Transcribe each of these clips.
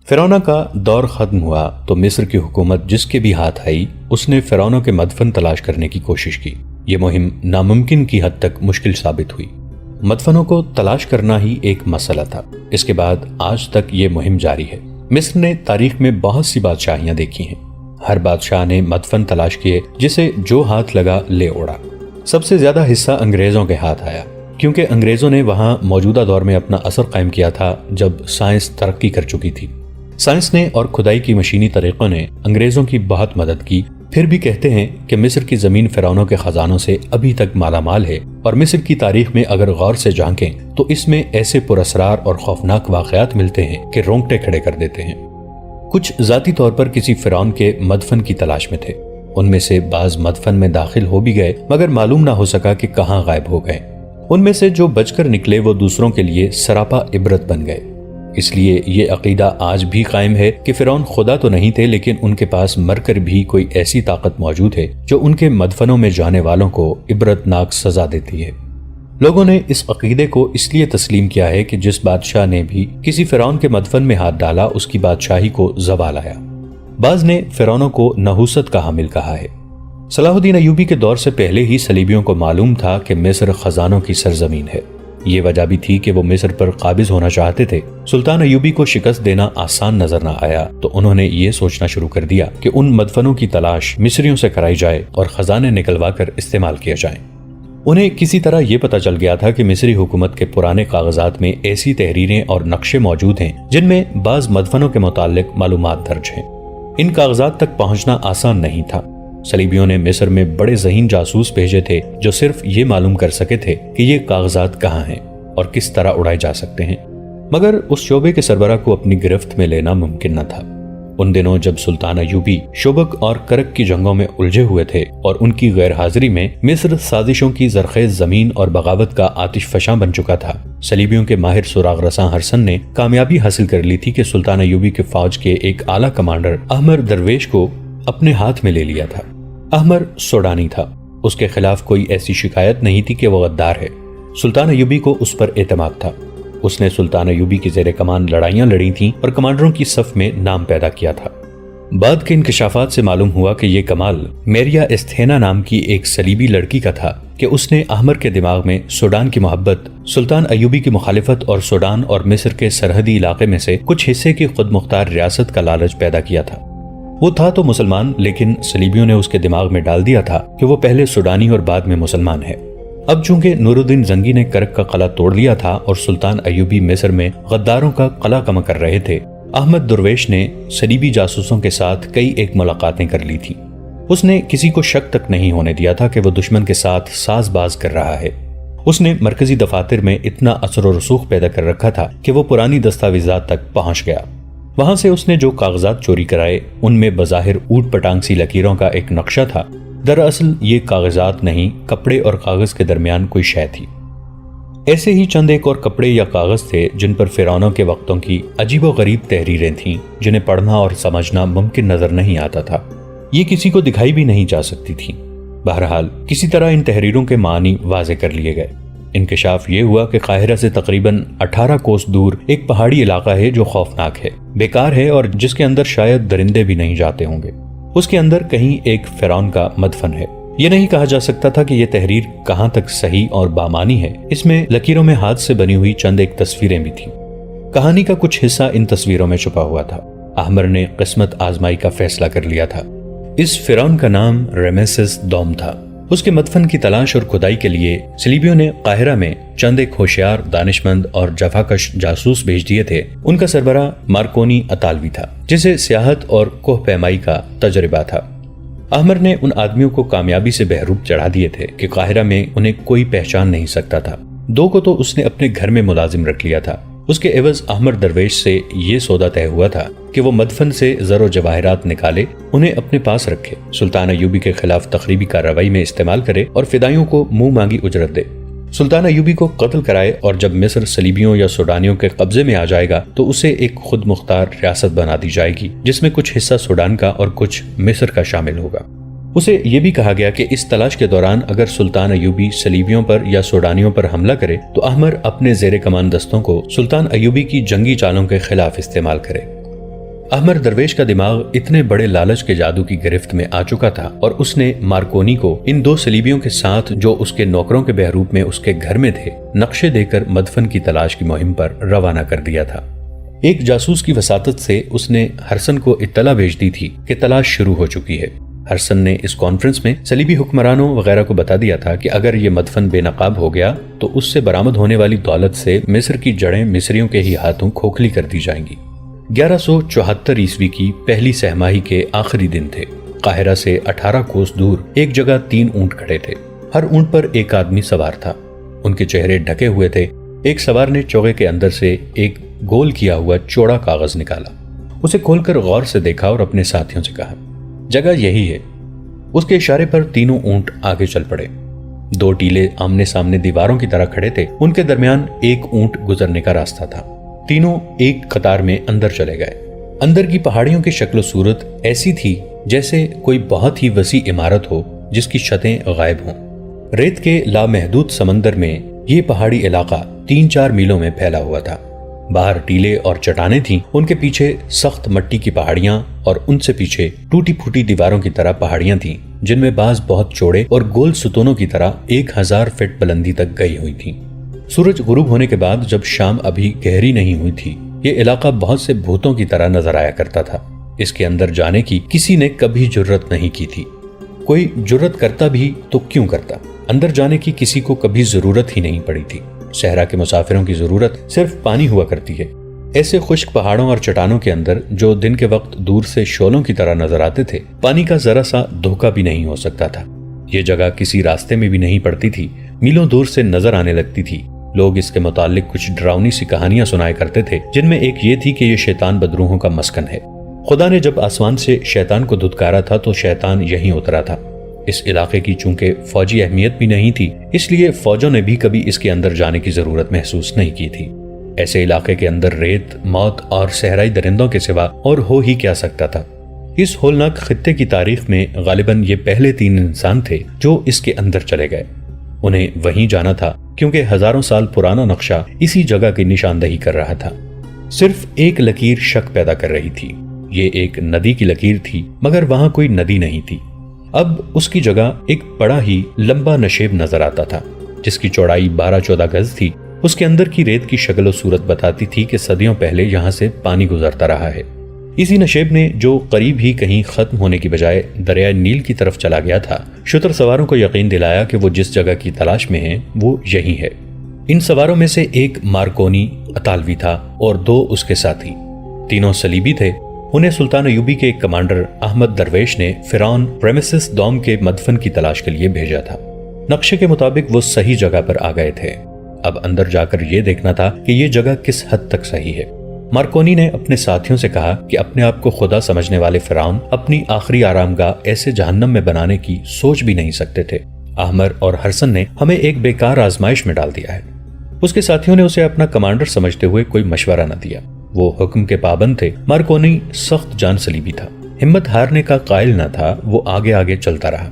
فرعون کا دور ختم ہوا تو مصر کی حکومت جس کے بھی ہاتھ آئی اس نے فرعونوں کے مدفن تلاش کرنے کی کوشش کی۔ یہ مہم ناممکن کی حد تک مشکل ثابت ہوئی۔ مدفنوں کو تلاش کرنا ہی ایک مسئلہ تھا۔ اس کے بعد آج تک یہ مہم جاری ہے۔ مصر نے تاریخ میں بہت سی بادشاہیاں دیکھی ہیں۔ ہر بادشاہ نے مدفن تلاش کیے، جسے جو ہاتھ لگا لے اڑا۔ سب سے زیادہ حصہ انگریزوں کے ہاتھ آیا، کیونکہ انگریزوں نے وہاں موجودہ دور میں اپنا اثر قائم کیا تھا جب سائنس ترقی کر چکی تھی۔ سائنس نے اور کھدائی کی مشینی طریقوں نے انگریزوں کی بہت مدد کی۔ پھر بھی کہتے ہیں کہ مصر کی زمین فرعونوں کے خزانوں سے ابھی تک مالا مال ہے، اور مصر کی تاریخ میں اگر غور سے جھانکیں تو اس میں ایسے پراسرار اور خوفناک واقعات ملتے ہیں کہ رونگٹے کھڑے کر دیتے ہیں۔ کچھ ذاتی طور پر کسی فرعون کے مدفن کی تلاش میں تھے۔ ان میں سے بعض مدفن میں داخل ہو بھی گئے، مگر معلوم نہ ہو سکا کہ کہاں غائب ہو گئے۔ ان میں سے جو بچ کر نکلے وہ دوسروں کے لیے سراپا عبرت بن گئے۔ اس لیے یہ عقیدہ آج بھی قائم ہے کہ فرعون خدا تو نہیں تھے، لیکن ان کے پاس مر کر بھی کوئی ایسی طاقت موجود ہے جو ان کے مدفنوں میں جانے والوں کو عبرتناک سزا دیتی ہے۔ لوگوں نے اس عقیدے کو اس لیے تسلیم کیا ہے کہ جس بادشاہ نے بھی کسی فرعون کے مدفن میں ہاتھ ڈالا اس کی بادشاہی کو زوال آیا۔ بعض نے فرعونوں کو نحوست کا حامل کہا ہے۔ صلاح الدین ایوبی کے دور سے پہلے ہی صلیبیوں کو معلوم تھا کہ مصر خزانوں کی سرزمین ہے۔ یہ وجہ بھی تھی کہ وہ مصر پر قابض ہونا چاہتے تھے۔ سلطان ایوبی کو شکست دینا آسان نظر نہ آیا تو انہوں نے یہ سوچنا شروع کر دیا کہ ان مدفنوں کی تلاش مصریوں سے کرائی جائے اور خزانے نکلوا کر استعمال کیا جائیں۔ انہیں کسی طرح یہ پتہ چل گیا تھا کہ مصری حکومت کے پرانے کاغذات میں ایسی تحریریں اور نقشے موجود ہیں جن میں بعض مدفنوں کے متعلق معلومات درج ہیں۔ ان کاغذات تک پہنچنا آسان نہیں تھا۔ صلیبیوں نے مصر میں بڑے ذہین جاسوس بھیجے تھے جو صرف یہ معلوم کر سکے تھے کہ یہ کاغذات کہاں ہیں اور کس طرح اڑائے جا سکتے ہیں، مگر اس شعبے کے سربراہ کو اپنی گرفت میں لینا ممکن نہ تھا۔ ان دنوں جب سلطان ایوبی شوبک اور کرک کی جنگوں میں الجھے ہوئے تھے اور ان کی غیر حاضری میں مصر سازشوں کی زرخیز زمین اور بغاوت کا آتش فشاں بن چکا تھا، صلیبیوں کے ماہر سراغ رساں ہرسن نے کامیابی حاصل کر لی تھی کہ سلطان ایوبی کے فوج کے ایک اعلیٰ کمانڈر احمر درویش کو اپنے ہاتھ میں لے لیا تھا۔ احمر سوڈانی تھا، اس کے خلاف کوئی ایسی شکایت نہیں تھی کہ وہ غدار ہے۔ سلطان ایوبی کو اس پر اعتماد تھا۔ اس نے سلطان ایوبی کی زیر کمان لڑائیاں لڑی تھیں اور کمانڈروں کی صف میں نام پیدا کیا تھا۔ بعد کے انکشافات سے معلوم ہوا کہ یہ کمال میریا استھینا نام کی ایک صلیبی لڑکی کا تھا کہ اس نے احمر کے دماغ میں سوڈان کی محبت، سلطان ایوبی کی مخالفت اور سوڈان اور مصر کے سرحدی علاقے میں سے کچھ حصے کی خود مختار ریاست کا لالچ پیدا کیا تھا۔ وہ تھا تو مسلمان، لیکن صلیبیوں نے اس کے دماغ میں ڈال دیا تھا کہ وہ پہلے سوڈانی اور بعد میں مسلمان ہے۔ اب چونکہ نور الدین زنگی نے کرک کا قلعہ توڑ لیا تھا اور سلطان ایوبی مصر میں غداروں کا قلعہ کم کر رہے تھے، احمد درویش نے صلیبی جاسوسوں کے ساتھ کئی ایک ملاقاتیں کر لی تھیں۔ اس نے کسی کو شک تک نہیں ہونے دیا تھا کہ وہ دشمن کے ساتھ ساز باز کر رہا ہے۔ اس نے مرکزی دفاتر میں اتنا اثر و رسوخ پیدا کر رکھا تھا کہ وہ پرانی دستاویزات تک پہنچ گیا۔ وہاں سے اس نے جو کاغذات چوری کرائے ان میں بظاہر اوٹ پٹانگ سی لکیروں کا ایک نقشہ تھا، دراصل یہ کاغذات نہیں، کپڑے اور کاغذ کے درمیان کوئی شے تھی۔ ایسے ہی چند ایک اور کپڑے یا کاغذ تھے جن پر فرعونوں کے وقتوں کی عجیب و غریب تحریریں تھیں جنہیں پڑھنا اور سمجھنا ممکن نظر نہیں آتا تھا، یہ کسی کو دکھائی بھی نہیں جا سکتی تھی۔ بہرحال کسی طرح ان تحریروں کے معنی واضح کر لیے گئے۔ انکشاف یہ ہوا کہ قاہرہ سے تقریباً 18 کوس دور ایک پہاڑی علاقہ ہے جو خوفناک ہے، بیکار ہے اور جس کے اندر شاید درندے بھی نہیں جاتے ہوں گے۔ اس کے اندر کہیں ایک فرعون کا مدفن ہے۔ یہ نہیں کہا جا سکتا تھا کہ یہ تحریر کہاں تک صحیح اور بامانی ہے۔ اس میں لکیروں میں ہاتھ سے بنی ہوئی چند ایک تصویریں بھی تھیں۔ کہانی کا کچھ حصہ ان تصویروں میں چھپا ہوا تھا۔ احمر نے قسمت آزمائی کا فیصلہ کر لیا تھا۔ اس فرعون کا نام رمیسس دوم تھا۔ اس کے مدفن کی تلاش اور کھدائی کے لیے صلیبیوں نے قاہرہ میں چند ایک ہوشیار، دانشمند اور جفاکش جاسوس بھیج دیے تھے۔ ان کا سربراہ مارکونی اطالوی تھا جسے سیاحت اور کوہ پیمائی کا تجربہ تھا۔ احمر نے ان آدمیوں کو کامیابی سے بہروپ چڑھا دیے تھے کہ قاہرہ میں انہیں کوئی پہچان نہیں سکتا تھا۔ دو کو تو اس نے اپنے گھر میں ملازم رکھ لیا تھا۔ اس کے عوض احمر درویش سے یہ سودا طے ہوا تھا کہ وہ مدفن سے زر و جواہرات نکالے، انہیں اپنے پاس رکھے، سلطان ایوبی کے خلاف تخریبی کارروائی میں استعمال کرے اور فدائیوں کو منہ مانگی اجرت دے۔ سلطان ایوبی کو قتل کرائے اور جب مصر صلیبیوں یا سوڈانیوں کے قبضے میں آ جائے گا تو اسے ایک خود مختار ریاست بنا دی جائے گی جس میں کچھ حصہ سوڈان کا اور کچھ مصر کا شامل ہوگا۔ اسے یہ بھی کہا گیا کہ اس تلاش کے دوران اگر سلطان ایوبی صلیبیوں پر یا سوڈانیوں پر حملہ کرے تو احمر اپنے زیر کمان دستوں کو سلطان ایوبی کی جنگی چالوں کے خلاف استعمال کرے۔ احمر درویش کا دماغ اتنے بڑے لالچ کے جادو کی گرفت میں آ چکا تھا اور اس نے مارکونی کو ان 2 صلیبیوں کے ساتھ جو اس کے نوکروں کے بحروپ میں اس کے گھر میں تھے نقشے دے کر مدفن کی تلاش کی مہم پر روانہ کر دیا تھا۔ ایک جاسوس کی وساطت سے اس نے ہرسن کو اطلاع بھیج دی تھی کہ تلاش شروع ہو چکی ہے۔ ہرسن نے اس کانفرنس میں صلیبی حکمرانوں وغیرہ کو بتا دیا تھا کہ اگر یہ مدفن بے نقاب ہو گیا تو اس سے برآمد ہونے والی دولت سے مصر کی جڑیں مصریوں کے ہی ہاتھوں کھوکھلی کر دی جائیں گی۔ 1174 عیسوی کی پہلی سہ ماہی کے آخری دن تھے۔ قاہرہ سے 18 کوس دور ایک جگہ 3 اونٹ کھڑے تھے۔ ہر اونٹ پر ایک آدمی سوار تھا۔ ان کے چہرے ڈھکے ہوئے تھے۔ ایک سوار نے چوغے کے اندر سے ایک گول کیا ہوا چوڑا کاغذ نکالا، اسے کھول کر غور سے دیکھا اور اپنے ساتھیوں سے کہا، جگہ یہی ہے۔ اس کے اشارے پر تینوں اونٹ آگے چل پڑے۔ 2 ٹیلے آمنے سامنے دیواروں کی طرح کھڑے تھے، ان کے درمیان ایک اونٹ گزرنے کا راستہ تھا۔ تینوں ایک قطار میں اندر چلے گئے۔ اندر کی پہاڑیوں کی شکل و صورت ایسی تھی جیسے کوئی بہت ہی وسیع عمارت ہو جس کی چھتیں غائب ہوں۔ ریت کے لامحدود سمندر میں یہ پہاڑی علاقہ 3-4 میلوں میں پھیلا ہوا تھا۔ باہر ٹیلے اور چٹانیں تھیں، ان کے پیچھے سخت مٹی کی پہاڑیاں اور ان سے پیچھے ٹوٹی پھوٹی دیواروں کی طرح پہاڑیاں تھیں جن میں بعض بہت چوڑے اور گول ستونوں کی طرح 1000 فٹ بلندی تک گئی ہوئی تھیں۔ سورج غروب ہونے کے بعد جب شام ابھی گہری نہیں ہوئی تھی، یہ علاقہ بہت سے بھوتوں کی طرح نظر آیا کرتا تھا۔ اس کے اندر جانے کی کسی نے کبھی جرت نہیں کی تھی۔ کوئی جرت کرتا بھی تو کیوں کرتا؟ اندر جانے کی کسی کو کبھی ضرورت ہی نہیں پڑی تھی۔ صحرا کے مسافروں کی ضرورت صرف پانی ہوا کرتی ہے۔ ایسے خشک پہاڑوں اور چٹانوں کے اندر جو دن کے وقت دور سے شعلوں کی طرح نظر آتے تھے، پانی کا ذرا سا دھوکہ بھی نہیں ہو سکتا تھا۔ یہ جگہ کسی راستے میں بھی نہیں پڑتی تھی، میلوں دور سے نظر آنے لگتی تھی۔ لوگ اس کے متعلق کچھ ڈراؤنی سی کہانیاں سنایا کرتے تھے، جن میں ایک یہ تھی کہ یہ شیطان بدروحوں کا مسکن ہے۔ خدا نے جب آسمان سے شیطان کو دھتکارا تھا تو شیطان یہیں اترا تھا۔ اس علاقے کی چونکہ فوجی اہمیت بھی نہیں تھی، اس لیے فوجوں نے بھی کبھی اس کے اندر جانے کی ضرورت محسوس نہیں کی تھی۔ ایسے علاقے کے اندر ریت، موت اور صحرائی درندوں کے سوا اور ہو ہی کیا سکتا تھا؟ اس ہولناک خطے کی تاریخ میں غالباً یہ پہلے 3 انسان تھے جو اس کے اندر چلے گئے۔ انہیں وہیں جانا تھا کیونکہ ہزاروں سال پرانا نقشہ اسی جگہ کی نشاندہی کر رہا تھا۔ صرف ایک لکیر شک پیدا کر رہی تھی۔ یہ ایک ندی کی لکیر تھی، مگر وہاں کوئی ندی نہیں تھی۔ اب اس کی جگہ ایک بڑا ہی لمبا نشیب نظر آتا تھا جس کی چوڑائی 12-14 گز تھی۔ اس کے اندر کی ریت کی شکل و صورت بتاتی تھی کہ صدیوں پہلے یہاں سے پانی گزرتا رہا ہے۔ اسی نشیب نے جو قریب ہی کہیں ختم ہونے کی بجائے دریائے نیل کی طرف چلا گیا تھا، شتر سواروں کو یقین دلایا کہ وہ جس جگہ کی تلاش میں ہیں وہ یہی ہے۔ ان سواروں میں سے ایک مارکونی اطالوی تھا اور 2 اس کے ساتھی۔ تینوں صلیبی تھے۔ انہیں سلطان ایوبی کے ایک کمانڈر احمد درویش نے فرعون رمیسس دوم کے مدفن کی تلاش کے لیے بھیجا تھا۔ نقشے کے مطابق وہ صحیح جگہ پر آ گئے تھے۔ اب اندر جا کر یہ دیکھنا تھا کہ یہ جگہ کس حد تک صحیح ہے۔ مارکونی نے اپنے ساتھیوں سے کہا کہ اپنے آپ کو خدا سمجھنے والے فرعون اپنی آخری آرام گاہ ایسے جہنم میں بنانے کی سوچ بھی نہیں سکتے تھے۔ احمر اور ہرسن نے ہمیں ایک بیکار آزمائش میں ڈال دیا ہے۔ اس کے ساتھیوں نے اسے اپنا کمانڈر سمجھتے ہوئے کوئی مشورہ نہ دیا۔ وہ حکم کے پابند تھے۔ مارکونی سخت جان صلیبی تھا، ہمت ہارنے کا قائل نہ تھا۔ وہ آگے آگے چلتا رہا۔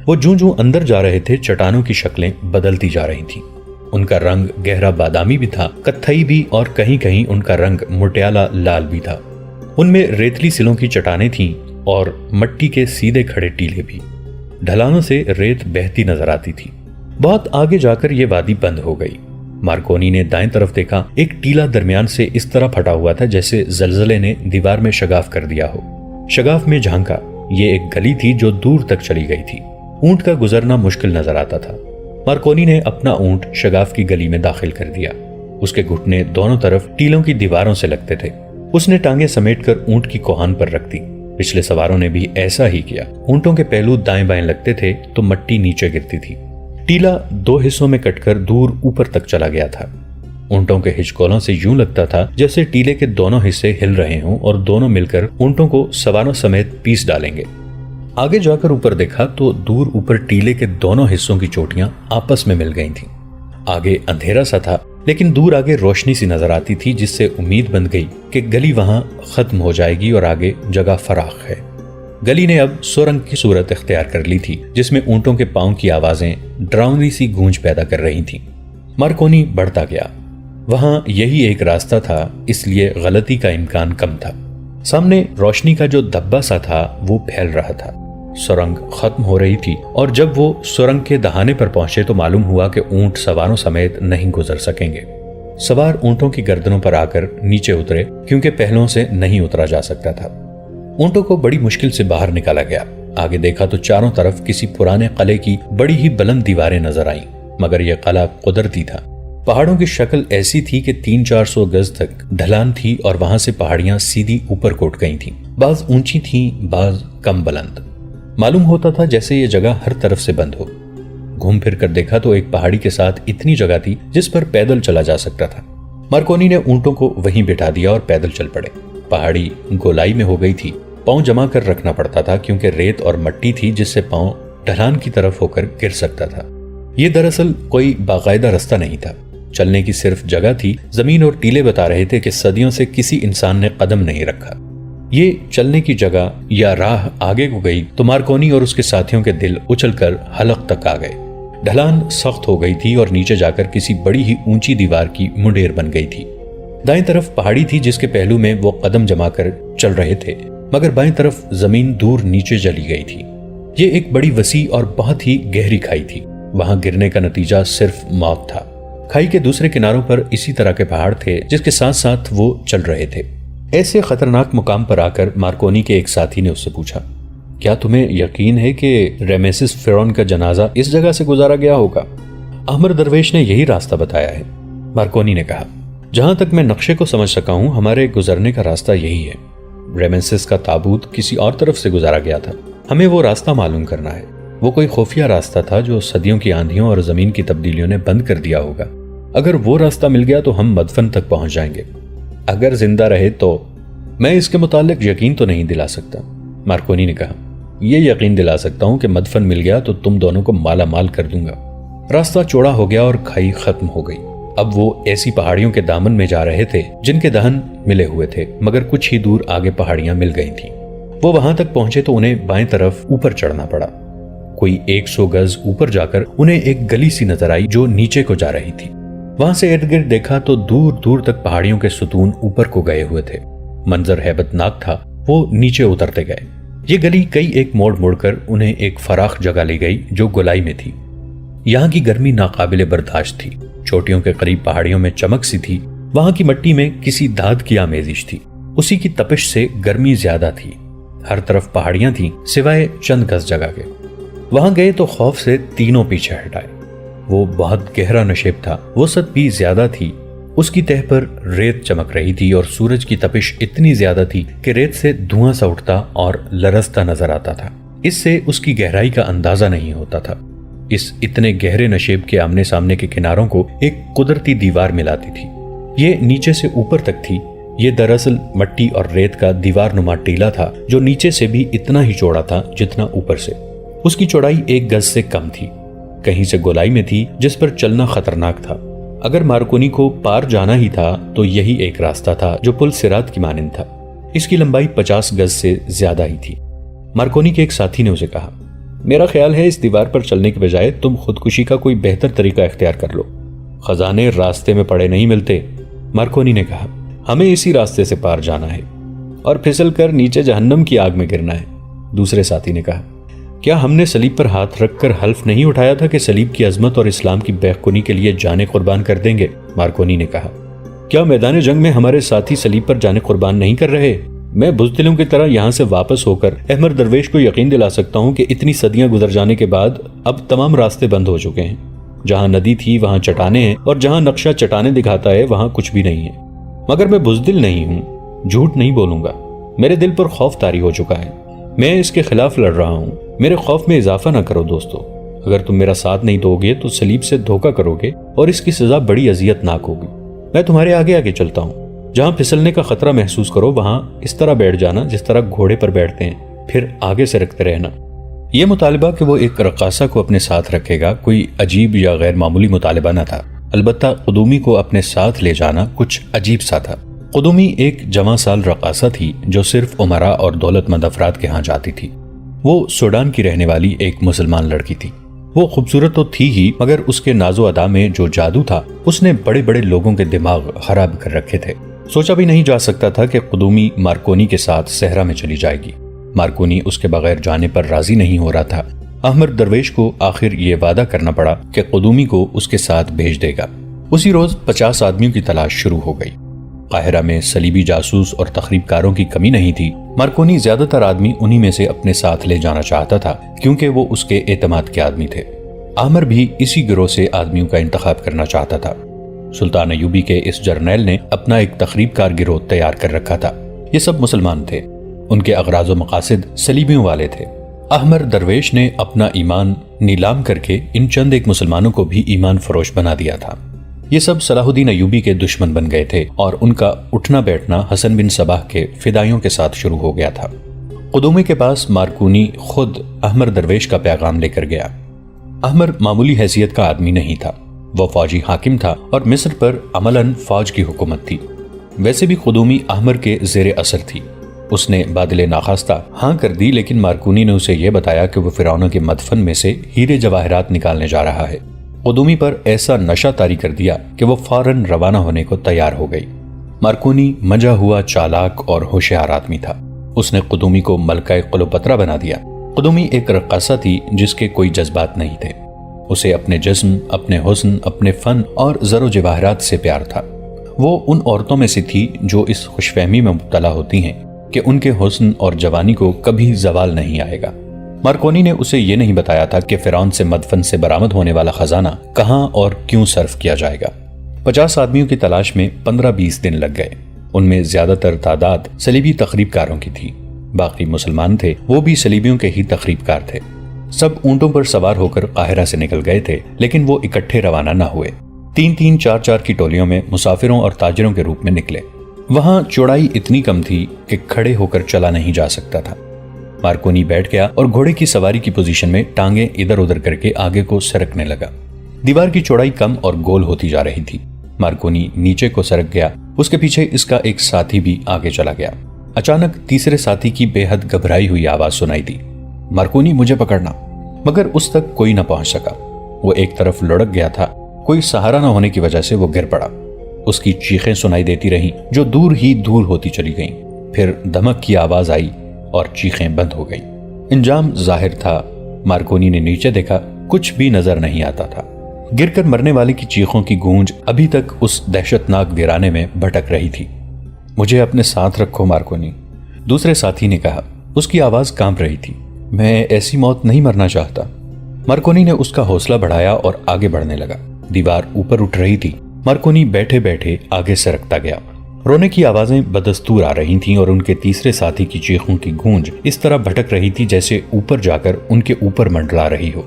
وہ جوں اندر جا رہے تھے، چٹانوں کی شکلیں بدلتی جا رہی تھیں۔ ان کا رنگ گہرا بادامی بھی تھا، کتھئی بھی، اور کہیں کہیں ان کا رنگ مٹیالہ لال بھی تھا۔ ان میں ریتلی سلوں کی چٹانیں تھیں اور مٹی کے سیدھے کھڑے ٹیلے بھی۔ ڈھلانوں سے ریت بہتی نظر آتی تھی۔ بہت آگے جا کر یہ وادی بند ہو گئی۔ مارکونی نے دائیں طرف دیکھا، ایک ٹیلا درمیان سے اس طرح پھٹا ہوا تھا جیسے زلزلے نے دیوار میں شگاف کر دیا ہو۔ شگاف میں جھانکا، یہ ایک گلی تھی جو دور تک چلی گئی تھی۔ اونٹ کا گزرنا مشکل نظر آتا تھا۔ مارکونی نے اپنا اونٹ شگاف کی گلی میں داخل کر دیا۔ اس کے گھٹنے دونوں طرف ٹیلوں کی دیواروں سے لگتے تھے۔ اس نے ٹانگیں سمیٹ کر اونٹ کی کوہان پر رکھ دی۔ پچھلے سواروں نے بھی ایسا ہی کیا۔ اونٹوں کے پہلو دائیں بائیں لگتے تھے تو مٹی نیچے گرتی تھی۔ ٹیلا 2 حصوں میں کٹ کر دور اوپر تک چلا گیا تھا۔ اونٹوں کے ہچکولوں سے یوں لگتا تھا جیسے ٹیلے کے دونوں حصے ہل رہے ہوں اور دونوں مل کر اونٹوں کو سواروں سمیت پیس ڈالیں گے۔ آگے جا کر اوپر دیکھا تو دور اوپر ٹیلے کے دونوں حصوں کی چوٹیاں آپس میں مل گئی تھیں۔ آگے اندھیرا سا تھا، لیکن دور آگے روشنی سی نظر آتی تھی جس سے امید بن گئی کہ گلی وہاں ختم ہو جائے گی اور آگے جگہ فراخ ہے۔ گلی نے اب سرنگ کی صورت اختیار کر لی تھی جس میں اونٹوں کے پاؤں کی آوازیں ڈراؤنی سی گونج پیدا کر رہی تھیں۔ مارکونی بڑھتا گیا۔ وہاں یہی ایک راستہ تھا، اس لیے غلطی کا امکان کم تھا۔ سامنے روشنی کا جو دھبا سا تھا وہ پھیل رہا تھا، سرنگ ختم ہو رہی تھی، اور جب وہ سرنگ کے دہانے پر پہنچے تو معلوم ہوا کہ اونٹ سواروں سمیت نہیں گزر سکیں گے۔ سوار اونٹوں کی گردنوں پر آ کر نیچے اترے کیونکہ پہلوں سے نہیں اترا جا سکتا تھا۔ اونٹوں کو بڑی مشکل سے باہر نکالا گیا۔ آگے دیکھا تو چاروں طرف کسی پرانے قلعے کی بڑی ہی بلند دیواریں نظر آئیں، مگر یہ قلعہ قدرتی تھا۔ پہاڑوں کی شکل ایسی تھی کہ 300-400 گز تک ڈھلان تھی اور وہاں سے پہاڑیاں سیدھی اوپر کوٹ گئی تھیں، بعض اونچی تھیں، بعض کم بلند۔ معلوم ہوتا تھا جیسے یہ جگہ ہر طرف سے بند ہو۔ گھوم پھر کر دیکھا تو ایک پہاڑی کے ساتھ اتنی جگہ تھی جس پر پیدل چلا جا سکتا تھا۔ مارکونی نے اونٹوں کو وہیں بٹھا دیا اور پیدل چل پڑے۔ پہاڑی گولائی میں ہو گئی تھی، پاؤں جما کر رکھنا پڑتا تھا کیونکہ ریت اور مٹی تھی جس سے پاؤں ڈھلان کی طرف ہو کر گر سکتا تھا۔ یہ دراصل کوئی باقاعدہ رستہ نہیں تھا، چلنے کی صرف جگہ تھی۔ زمین اور ٹیلے بتا رہے تھے کہ صدیوں سے کسی انسان نے قدم نہیں رکھا۔ یہ چلنے کی جگہ یا راہ آگے کو گئی تو مارکونی اور اس کے ساتھیوں کے دل اچھل کر حلق تک آ گئے۔ ڈھلان سخت ہو گئی تھی اور نیچے جا کر کسی بڑی ہی اونچی دیوار کی منڈیر بن گئی تھی۔ دائیں طرف پہاڑی تھی جس کے پہلو میں وہ قدم جما کر چل رہے تھے، مگر بائیں طرف زمین دور نیچے چلی گئی تھی۔ یہ ایک بڑی وسیع اور بہت ہی گہری کھائی تھی، وہاں گرنے کا نتیجہ صرف موت تھا۔ کھائی کے دوسرے کناروں پر اسی طرح کے پہاڑ تھے جس کے ساتھ ساتھ وہ چل رہے تھے۔ ایسے خطرناک مقام پر آ کر مارکونی کے ایک ساتھی نے اس سے پوچھا، کیا تمہیں یقین ہے کہ ریمیسس فرعون کا جنازہ اس جگہ سے گزارا گیا ہوگا؟ احمر درویش نے یہی راستہ بتایا ہے، مارکونی نے کہا۔ جہاں تک میں نقشے کو سمجھ سکا ہوں ہمارے گزرنے کا راستہ یہی ہے۔ ریمیسس کا تابوت کسی اور طرف سے گزارا گیا تھا، ہمیں وہ راستہ معلوم کرنا ہے۔ وہ کوئی خفیہ راستہ تھا جو صدیوں کی آندھیوں اور زمین کی تبدیلیوں نے بند کر دیا ہوگا۔ اگر وہ راستہ مل گیا تو ہم مدفن تک پہنچ جائیں گے۔ اگر زندہ رہے تو میں اس کے متعلق یقین تو نہیں دلا سکتا، مارکونی نے کہا۔ یہ یقین دلا سکتا ہوں کہ مدفن مل گیا تو تم دونوں کو مالا مال کر دوں گا۔ راستہ چوڑا ہو گیا اور کھائی ختم ہو گئی۔ اب وہ ایسی پہاڑیوں کے دامن میں جا رہے تھے جن کے دہن ملے ہوئے تھے، مگر کچھ ہی دور آگے پہاڑیاں مل گئی تھیں۔ وہ وہاں تک پہنچے تو انہیں بائیں طرف اوپر چڑھنا پڑا۔ کوئی 100 گز اوپر جا کر انہیں ایک گلی سی نظر آئی جو نیچے کو جا رہی تھی۔ وہاں سے ارد گرد دیکھا تو دور دور تک پہاڑیوں کے ستون اوپر کو گئے ہوئے تھے۔ منظر ہیبت ناک تھا۔ وہ نیچے اترتے گئے۔ یہ گلی کئی ایک موڑ مڑ کر انہیں ایک فراخ جگہ لے گئی جو گولائی میں تھی۔ یہاں کی گرمی ناقابل برداشت تھی، چوٹیوں کے قریب پہاڑیوں میں چمک سی تھی، وہاں کی مٹی میں کسی دھات کی آمیزش تھی، اسی کی تپش سے گرمی زیادہ تھی۔ ہر طرف پہاڑیاں تھیں سوائے چند گز جگہ کے۔ وہاں گئے تو خوف سے تینوں پیچھے ہٹائے۔ وہ بہت گہرا نشیب تھا، وسعت بھی زیادہ تھی، اس کی تہہ پر ریت چمک رہی تھی اور سورج کی تپش اتنی زیادہ تھی کہ ریت سے دھواں سا اٹھتا اور لرزتا نظر آتا تھا۔ اس سے اس کی گہرائی کا اندازہ نہیں ہوتا تھا۔ اس اتنے گہرے نشیب کے آمنے سامنے کے کناروں کو ایک قدرتی دیوار ملاتی تھی۔ یہ نیچے سے اوپر تک تھی۔ یہ دراصل مٹی اور ریت کا دیوار نما ٹیلا تھا جو نیچے سے بھی اتنا ہی چوڑا تھا جتنا اوپر سے۔ اس کی چوڑائی 1 گز سے کم تھی، کہیں سے گولائی میں تھی جس پر چلنا خطرناک تھا۔ اگر مارکونی کو پار جانا ہی تھا تو یہی ایک راستہ تھا جو پل صراط کی مانند تھا۔ اس کی لمبائی 50 گز سے زیادہ ہی تھی۔ مارکونی کے ایک ساتھی نے اسے کہا، میرا خیال ہے اس دیوار پر چلنے کے بجائے تم خودکشی کا کوئی بہتر طریقہ اختیار کر لو۔ خزانے راستے میں پڑے نہیں ملتے، مارکونی نے کہا، ہمیں اسی راستے سے پار جانا ہے اور پھسل کر نیچے جہنم کی آگ میں گرنا ہے۔ دوسرے ساتھی نے کہا، کیا ہم نے صلیب پر ہاتھ رکھ کر حلف نہیں اٹھایا تھا کہ صلیب کی عظمت اور اسلام کی بیخ کنی کے لیے جانیں قربان کر دیں گے؟ مارکونی نے کہا، کیا میدان جنگ میں ہمارے ساتھی صلیب پر جانیں قربان نہیں کر رہے؟ میں بزدلوں کی طرح یہاں سے واپس ہو کر احمر درویش کو یقین دلا سکتا ہوں کہ اتنی صدیاں گزر جانے کے بعد اب تمام راستے بند ہو چکے ہیں۔ جہاں ندی تھی وہاں چٹانیں ہیں اور جہاں نقشہ چٹانیں دکھاتا ہے وہاں کچھ بھی نہیں ہے۔ مگر میں بزدل نہیں ہوں، جھوٹ نہیں بولوں گا، میرے دل پر خوف طاری ہو چکا ہے، میں اس کے خلاف لڑ رہا ہوں۔ میرے خوف میں اضافہ نہ کرو دوستو، اگر تم میرا ساتھ نہیں دو گے تو صلیب سے دھوکہ کرو گے اور اس کی سزا بڑی اذیت ناک ہوگی۔ میں تمہارے آگے آگے چلتا ہوں، جہاں پھسلنے کا خطرہ محسوس کرو وہاں اس طرح بیٹھ جانا جس طرح گھوڑے پر بیٹھتے ہیں، پھر آگے سے رکھتے رہنا۔ یہ مطالبہ کہ وہ ایک رقاصہ کو اپنے ساتھ رکھے گا کوئی عجیب یا غیر معمولی مطالبہ نہ تھا، البتہ قدومی کو اپنے ساتھ لے جانا کچھ عجیب سا تھا۔ قدومی ایک جوان سال رقاصہ تھی جو صرف امراء اور دولت مند افراد کے ہاں جاتی تھی۔ وہ سوڈان کی رہنے والی ایک مسلمان لڑکی تھی۔ وہ خوبصورت تو تھی ہی، مگر اس کے ناز و ادا میں جو جادو تھا اس نے بڑے بڑے لوگوں کے دماغ خراب کر رکھے تھے۔ سوچا بھی نہیں جا سکتا تھا کہ قدومی مارکونی کے ساتھ صحرا میں چلی جائے گی۔ مارکونی اس کے بغیر جانے پر راضی نہیں ہو رہا تھا۔ احمر درویش کو آخر یہ وعدہ کرنا پڑا کہ قدومی کو اس کے ساتھ بھیج دے گا۔ اسی روز 50 آدمیوں کی تلاش شروع ہو گئی۔ قاہرہ میں صلیبی جاسوس اور تخریب کاروں کی کمی نہیں تھی۔ مارکونی زیادہ تر آدمی انہی میں سے اپنے ساتھ لے جانا چاہتا تھا کیونکہ وہ اس کے اعتماد کے آدمی تھے۔ احمر بھی اسی گروہ سے آدمیوں کا انتخاب کرنا چاہتا تھا۔ سلطان ایوبی کے اس جرنیل نے اپنا ایک تخریب کار گروہ تیار کر رکھا تھا۔ یہ سب مسلمان تھے۔ ان کے اغراض و مقاصد صلیبیوں والے تھے۔ احمر درویش نے اپنا ایمان نیلام کر کے ان چند ایک مسلمانوں کو بھی ایمان فروش بنا دیا تھا۔ یہ سب صلاح الدین ایوبی کے دشمن بن گئے تھے اور ان کا اٹھنا بیٹھنا حسن بن صباح کے فدائیوں کے ساتھ شروع ہو گیا تھا۔ قدومی کے پاس مارکونی خود احمر درویش کا پیغام لے کر گیا۔ احمر معمولی حیثیت کا آدمی نہیں تھا۔ وہ فوجی حاکم تھا اور مصر پر عملاً فوج کی حکومت تھی۔ ویسے بھی قدومی احمر کے زیر اثر تھی۔ اس نے بادل ناخواستہ ہاں کر دی، لیکن مارکونی نے اسے یہ بتایا کہ وہ فرعونوں کے مدفن میں سے ہیرے جواہرات نکالنے جا رہا ہے۔ قدومی پر ایسا نشہ طاری کر دیا کہ وہ فوراً روانہ ہونے کو تیار ہو گئی۔ مارکونی منجا ہوا چالاک اور ہوشیار آدمی تھا۔ اس نے قدومی کو ملکہ قلوپترا بنا دیا۔ قدومی ایک رقاصہ تھی جس کے کوئی جذبات نہیں تھے۔ اسے اپنے جسم، اپنے حسن، اپنے فن اور زر و جواہرات سے پیار تھا۔ وہ ان عورتوں میں سے تھی جو اس خوش فہمی میں مبتلا ہوتی ہیں کہ ان کے حسن اور جوانی کو کبھی زوال نہیں آئے گا۔ مارکونی نے اسے یہ نہیں بتایا تھا کہ فرعون سے مدفن سے برآمد ہونے والا خزانہ کہاں اور کیوں صرف کیا جائے گا۔ 50 آدمیوں کی تلاش میں 15-20 دن لگ گئے۔ ان میں زیادہ تر تعداد صلیبی تخریب کاروں کی تھی۔ باقی مسلمان تھے، وہ بھی صلیبیوں کے ہی تخریب کار تھے۔ سب اونٹوں پر سوار ہو کر قاہرہ سے نکل گئے تھے، لیکن وہ اکٹھے روانہ نہ ہوئے۔ 3-3، 4-4 کی ٹولیوں میں مسافروں اور تاجروں کے روپ میں نکلے۔ وہاں چوڑائی اتنی کم تھی کہ کھڑے ہو کر چلا نہیں جا سکتا تھا۔ مارکونی بیٹھ گیا اور گھوڑے کی سواری کی پوزیشن میں ٹانگیں ادھر ادھر کر کے آگے کو سرکنے لگا۔ دیوار کی چوڑائی کم اور گول ہوتی جا رہی تھی۔ مارکونی نیچے کو سرک گیا، اس کے پیچھے اس کا ایک ساتھی بھی آگے چلا گیا۔ اچانک تیسرے ساتھی کی بے حد گھبرائی ہوئی آواز سنائی دی، مارکونی مجھے پکڑنا، مگر اس تک کوئی نہ پہنچ سکا۔ وہ ایک طرف لڑک گیا تھا، کوئی سہارا نہ ہونے کی وجہ سے وہ گر پڑا۔ اس کی چیخیں سنائی دیتی رہیں جو دور ہی دور ہوتی چلی گئیں۔ پھر دھمک کی آواز آئی اور چیخیں بند ہو گئیں۔ انجام ظاہر تھا۔ مارکونی نے نیچے دیکھا، کچھ بھی نظر نہیں آتا تھا۔ گر کر مرنے والے کی چیخوں کی گونج ابھی تک اس دہشتناک ویرانے میں بھٹک رہی تھی۔ مجھے اپنے ساتھ رکھو مارکونی، دوسرے ساتھی نے کہا۔ اس کی آواز کانپ رہی تھی۔ میں ایسی موت نہیں مرنا چاہتا۔ مارکونی نے اس کا حوصلہ بڑھایا اور آگے بڑھنے لگا۔ دیوار اوپر اٹھ رہی تھی۔ مارکونی بیٹھے بیٹھے آگے سرکتا گیا۔ رونے کی آوازیں بدستور آ رہی تھیں اور ان کے تیسرے ساتھی کی چیخوں کی گونج اس طرح بھٹک رہی تھی جیسے اوپر جا کر ان کے اوپر منڈلا رہی ہو۔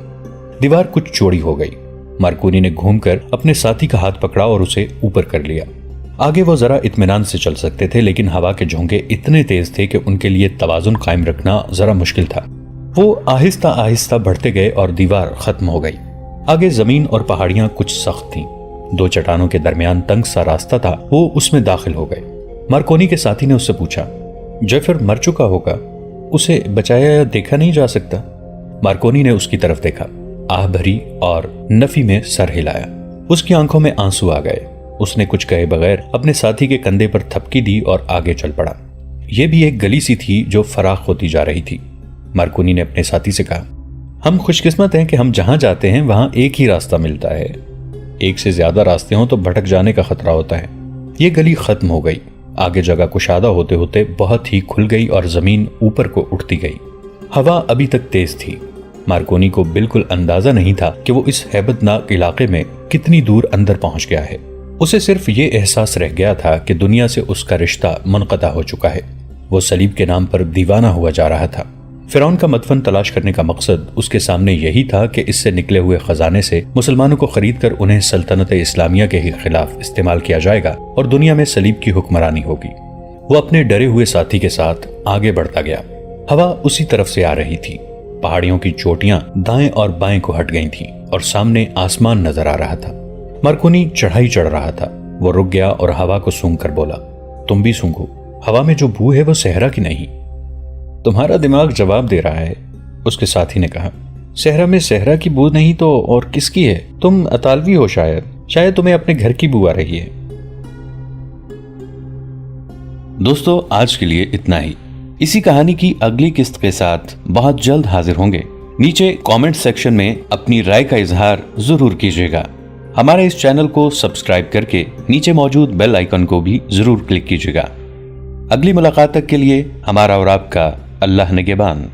دیوار کچھ چوڑی ہو گئی۔ مارکونی نے گھوم کر اپنے ساتھی کا ہاتھ پکڑا اور اسے اوپر کر لیا۔ آگے وہ ذرا اطمینان سے چل سکتے تھے، لیکن ہوا کے جھونکے اتنے تیز تھے کہ ان کے لیے توازن قائم رکھنا ذرا مشکل تھا۔ وہ آہستہ آہستہ بڑھتے گئے اور دیوار ختم ہو گئی۔ آگے زمین اور پہاڑیاں کچھ سخت تھیں۔ 2 چٹانوں کے درمیان تنگ سا راستہ تھا، وہ اس میں داخل ہو گئے۔ مارکونی کے ساتھی نے اس سے پوچھا، جیفر مر چکا ہوگا، اسے بچایا یا دیکھا نہیں جا سکتا؟ مارکونی نے اس کی طرف دیکھا، آہ بھری اور نفی میں سر ہلایا۔ اس کی آنکھوں میں آنسو آ گئے۔ اس نے کچھ کہے بغیر اپنے ساتھی کے کندھے پر تھپکی دی اور آگے چل پڑا۔ یہ بھی ایک گلی سی تھی جو فراخ ہوتی جا رہی تھی۔ مارکونی نے اپنے ساتھی سے کہا، ہم خوش قسمت ہیں کہ ہم جہاں جاتے ہیں وہاں ایک ہی راستہ ملتا ہے، ایک سے زیادہ راستے ہوں تو بھٹک جانے کا خطرہ ہوتا ہے۔ یہ گلی ختم ہو گئی۔ آگے جگہ کشادہ ہوتے ہوتے بہت ہی کھل گئی اور زمین اوپر کو اٹھتی گئی۔ ہوا ابھی تک تیز تھی۔ مارکونی کو بالکل اندازہ نہیں تھا کہ وہ اس ہیبت ناک علاقے میں کتنی دور اندر پہنچ گیا ہے۔ اسے صرف یہ احساس رہ گیا تھا کہ دنیا سے اس کا رشتہ منقطع ہو چکا ہے۔ وہ صلیب کے نام پر دیوانہ ہوا جا رہا تھا۔ فرعون کا مدفن تلاش کرنے کا مقصد اس کے سامنے یہی تھا کہ اس سے نکلے ہوئے خزانے سے مسلمانوں کو خرید کر انہیں سلطنت اسلامیہ کے ہی خلاف استعمال کیا جائے گا اور دنیا میں صلیب کی حکمرانی ہوگی۔ وہ اپنے ڈرے ہوئے ساتھی کے ساتھ آگے بڑھتا گیا۔ ہوا اسی طرف سے آ رہی تھی۔ پہاڑیوں کی چوٹیاں دائیں اور بائیں کو ہٹ گئی تھیں اور سامنے آسمان نظر آ رہا تھا۔ مارکونی چڑھائی چڑھ رہا تھا۔ وہ رک گیا اور ہوا کو سونگھ کر بولا، تم بھی سونگھو، ہوا میں جو بو ہے وہ صحرا کی نہیں۔ تمہارا دماغ جواب دے رہا ہے، اس کے ساتھی نے کہا۔ صحرا میں صحرا کی بو نہیں تو اور کس کی ہے؟ تم اطالوی ہو، شاید تمہیں اپنے گھر کی بو آ رہی ہے۔ دوستو آج کے لیے اتنا ہی. اسی کہانی کی اگلی قسط کے ساتھ بہت جلد حاضر ہوں گے. نیچے کامنٹ سیکشن میں اپنی رائے کا اظہار ضرور کیجیے گا. ہمارے اس چینل کو سبسکرائب کر کے نیچے موجود بیل آئیکن کو بھی ضرور کلک کیجیے گا. اگلی ملاقات تک کے لیے ہمارا اور آپ کا اللہ نگہبان.